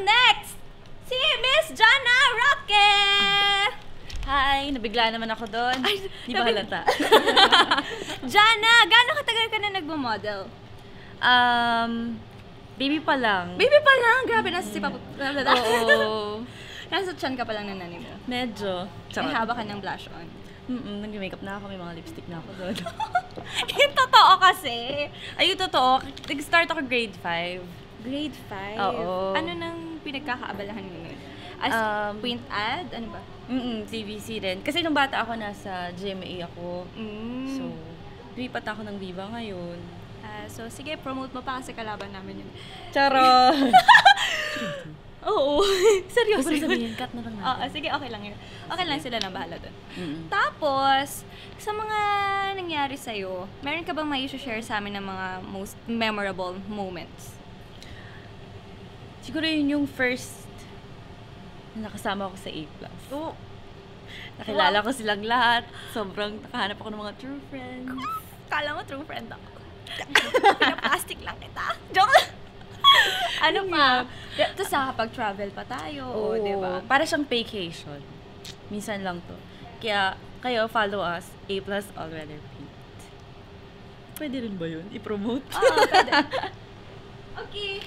next, si Miss Jana Roque! Hi, nabigla naman ako doon. Di ba halata? Jana, gaano katagal ka na nagmo-model? Baby pa lang. Baby pa lang! Grabe, nasa si Papa. Oo. Nasa tiyan ka pa lang ng nanay mo. Medyo. May haba ka ng blush on. Nag-makeup na ako, may mga lipstick na ako doon. Yung totoo kasi. Ay, yung totoo, nag-start ako grade 5. Grade 5? Oo. Ano nang pinagkakaabalahan mo nun? As print ad? Ano ba? TVC din. Kasi nung bata ako, nasa GMA ako. So, lumipat ako ng Viva ngayon. So, sige, promote mo pa kasi kalaban namin yun. Charot! Oo. Seryoso. Huwag sabihin, cut na lang natin. Sige, okay lang yun. Okay lang sila na bahala dun. Tapos, sa mga nangyari sa'yo, meron ka bang mai-share sa amin ng mga most memorable moments? Siguro yun yung first na nakasama ko sa A+. Oo. Nakilala ko silang lahat. Sobrang nakahanap ako ng mga true friends. Kala mo true friend ako. Pinaplastic lang kita. Joke lang. Ano pa? Tapos nakapag-travel pa tayo, diba? Para siyang vacation. Minsan lang to. Kaya, kayo, follow us, A+ All Weather Paint. Pwede rin ba yun? I-promote? Oo, pwede. Okay.